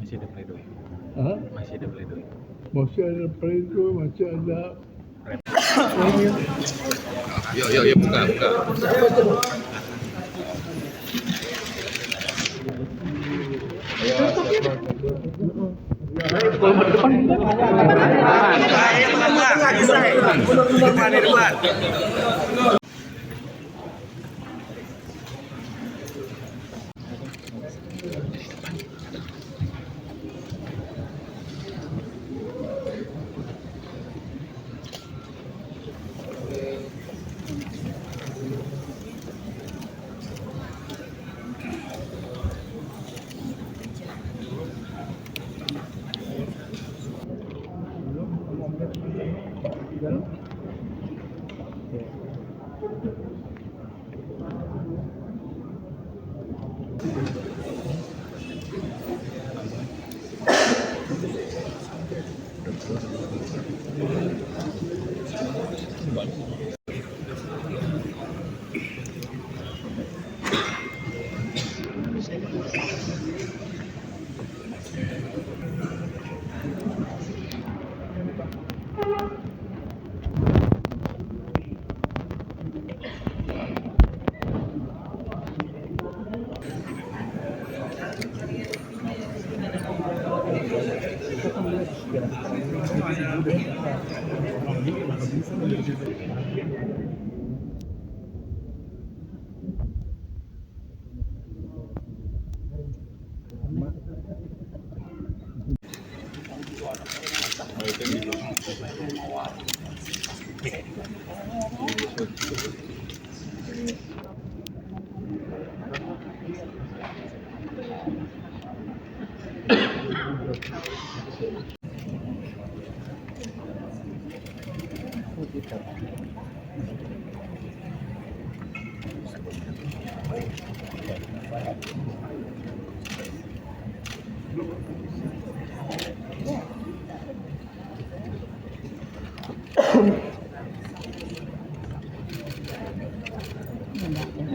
Masih ada pledoi. Masih ada pledoi. Masih ada pledoi, masih ada. Yuk, buka.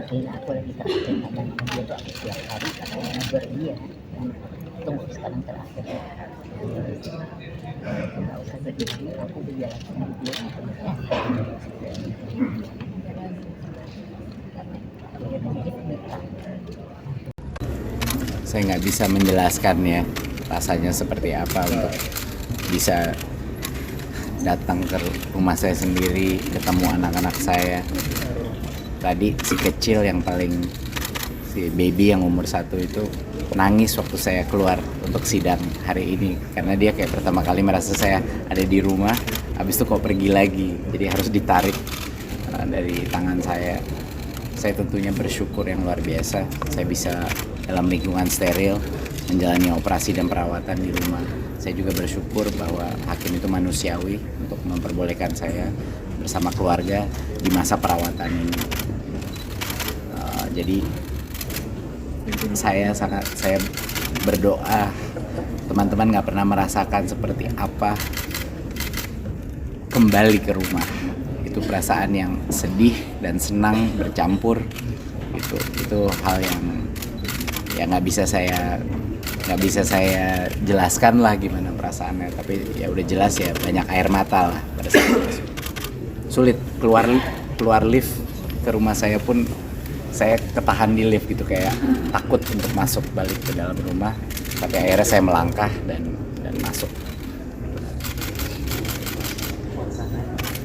Aku lagi kerja dan dia tuh aku tiap hari katanya ngeber dia tunggu sekarang terakhir nggak usah berdiri aku berjalan sama dia saya nggak bisa menjelaskan ya rasanya seperti apa untuk bisa datang ke rumah saya sendiri, ketemu anak-anak saya. Tadi si kecil yang paling, si baby yang umur 1 itu nangis waktu saya keluar untuk sidang hari ini karena dia kayak pertama kali merasa saya ada di rumah, habis itu kok pergi lagi, jadi harus ditarik dari tangan saya. Saya tentunya bersyukur yang luar biasa saya bisa dalam lingkungan steril menjalani operasi dan perawatan di rumah. Saya juga bersyukur bahwa hakim itu manusiawi untuk memperbolehkan saya bersama keluarga di masa perawatan ini. Jadi saya berdoa teman-teman nggak pernah merasakan seperti apa kembali ke rumah. Itu perasaan yang sedih dan senang bercampur. Itu hal yang nggak bisa saya jelaskan lah gimana perasaannya, tapi ya udah jelas ya, banyak air mata lah pada saat itu. Sulit keluar lift ke rumah saya pun saya ketahan di lift gitu, kayak takut untuk masuk balik ke dalam rumah, tapi akhirnya saya melangkah dan masuk.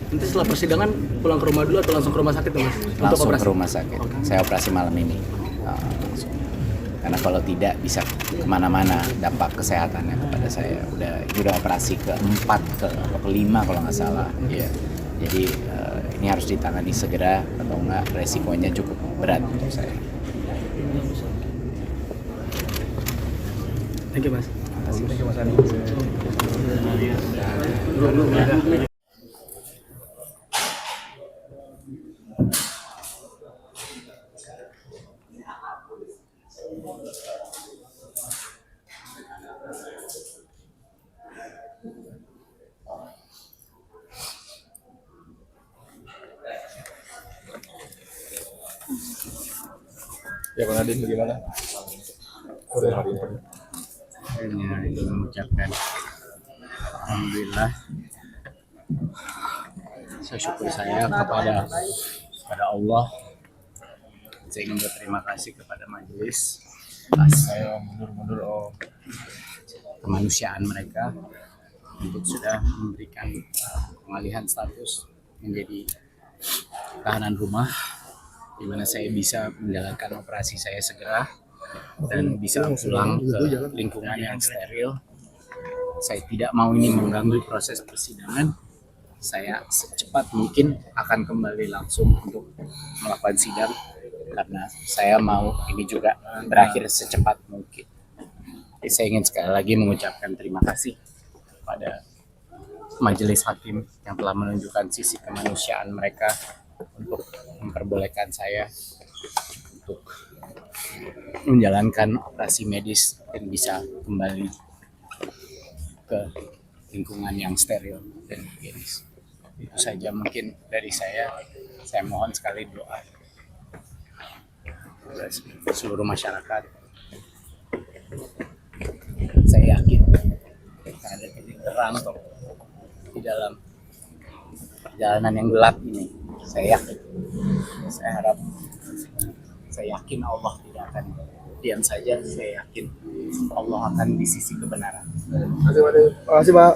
Nanti setelah persidangan pulang ke rumah dulu atau langsung ke rumah sakit Mas? Langsung ke rumah sakit. Saya operasi malam ini langsung. Karena kalau tidak bisa kemana-mana dampak kesehatannya kepada saya. Udah operasi ke-4 ke-5 kalau nggak salah. Ya. Jadi ini harus ditangani segera atau enggak resikonya cukup berat untuk saya. Thank you, Mas. Thank you Mas Andi. Ya Bang Nadine, bagaimana? Sore hari ini. Akhirnya itu mengucapkan alhamdulillah, syukur saya kepada Allah. Saya ingin berterima kasih kepada majelis atas kemanusiaan mereka untuk sudah memberikan pengalihan status menjadi tahanan rumah, di mana saya bisa menjalankan operasi saya segera dan bisa pulang ke lingkungan yang steril. Saya tidak mau ini mengganggu proses persidangan. Saya secepat mungkin akan kembali langsung untuk melakukan sidang karena saya mau ini juga berakhir secepat mungkin. Jadi saya ingin sekali lagi mengucapkan terima kasih kepada majelis hakim yang telah menunjukkan sisi kemanusiaan mereka untuk memperbolehkan saya untuk menjalankan operasi medis dan bisa kembali ke lingkungan yang steril dan higienis. Itu saja mungkin dari saya mohon sekali doa seluruh masyarakat. Saya yakin ada titik terang kok di dalam perjalanan yang gelap ini. Saya yakin Allah tidak akan diam saja. Saya yakin Allah akan di sisi kebenaran. Terima kasih, Pak.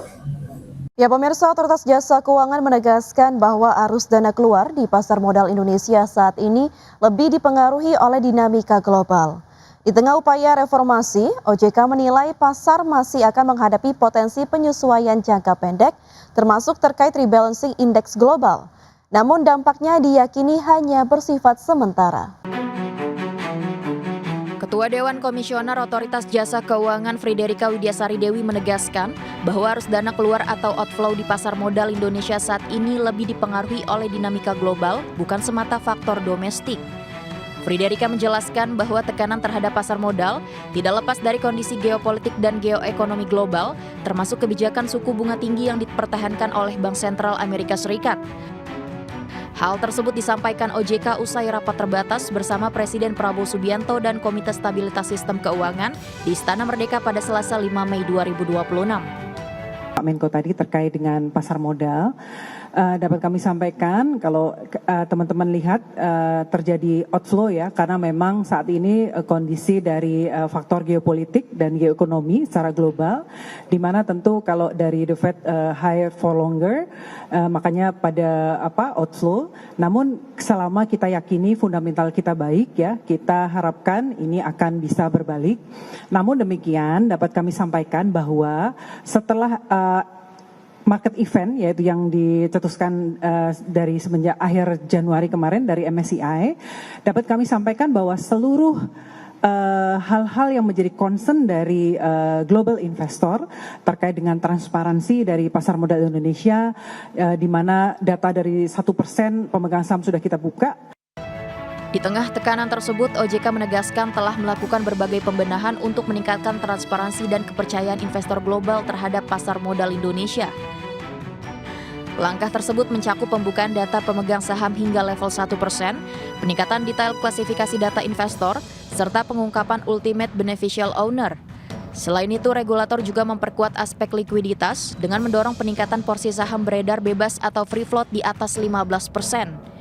Ya pemirsa, Otoritas Jasa Keuangan menegaskan bahwa arus dana keluar di pasar modal Indonesia saat ini lebih dipengaruhi oleh dinamika global. Di tengah upaya reformasi, OJK menilai pasar masih akan menghadapi potensi penyesuaian jangka pendek, termasuk terkait rebalancing indeks global. Namun dampaknya diyakini hanya bersifat sementara. Ketua Dewan Komisioner Otoritas Jasa Keuangan Friederika Widiasari Dewi menegaskan bahwa arus dana keluar atau outflow di pasar modal Indonesia saat ini lebih dipengaruhi oleh dinamika global, bukan semata faktor domestik. Friederika menjelaskan bahwa tekanan terhadap pasar modal tidak lepas dari kondisi geopolitik dan geoekonomi global, termasuk kebijakan suku bunga tinggi yang dipertahankan oleh Bank Sentral Amerika Serikat. Hal tersebut disampaikan OJK usai rapat terbatas bersama Presiden Prabowo Subianto dan Komite Stabilitas Sistem Keuangan di Istana Merdeka pada Selasa 5 Mei 2026. Pak Menko tadi terkait dengan pasar modal, dapat kami sampaikan kalau teman-teman lihat terjadi outflow ya, karena memang saat ini kondisi dari faktor geopolitik dan geoekonomi secara global, di mana tentu kalau dari the Fed higher for longer, makanya pada outflow. Namun selama kita yakini fundamental kita baik ya, kita harapkan ini akan bisa berbalik. Namun demikian dapat kami sampaikan bahwa setelah market event yaitu yang dicetuskan dari semenjak akhir Januari kemarin dari MSCI, dapat kami sampaikan bahwa seluruh hal-hal yang menjadi concern dari global investor terkait dengan transparansi dari pasar modal Indonesia, di mana data dari 1% pemegang saham sudah kita buka. Di tengah tekanan tersebut, OJK menegaskan telah melakukan berbagai pembenahan untuk meningkatkan transparansi dan kepercayaan investor global terhadap pasar modal Indonesia. Langkah tersebut mencakup pembukaan data pemegang saham hingga level 1%, peningkatan detail klasifikasi data investor, serta pengungkapan ultimate beneficial owner. Selain itu, regulator juga memperkuat aspek likuiditas dengan mendorong peningkatan porsi saham beredar bebas atau free float di atas 15%.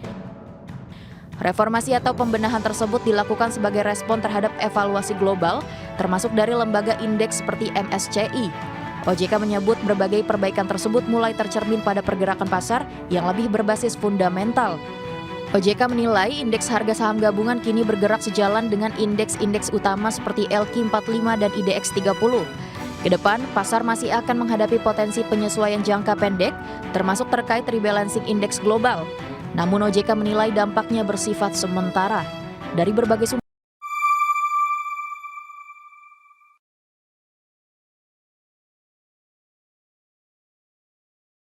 Reformasi atau pembenahan tersebut dilakukan sebagai respon terhadap evaluasi global, termasuk dari lembaga indeks seperti MSCI. OJK menyebut berbagai perbaikan tersebut mulai tercermin pada pergerakan pasar yang lebih berbasis fundamental. OJK menilai indeks harga saham gabungan kini bergerak sejalan dengan indeks-indeks utama seperti LQ45 dan IDX 30. Kedepan, pasar masih akan menghadapi potensi penyesuaian jangka pendek, termasuk terkait rebalancing indeks global. Namun OJK menilai dampaknya bersifat sementara. Dari berbagai sumber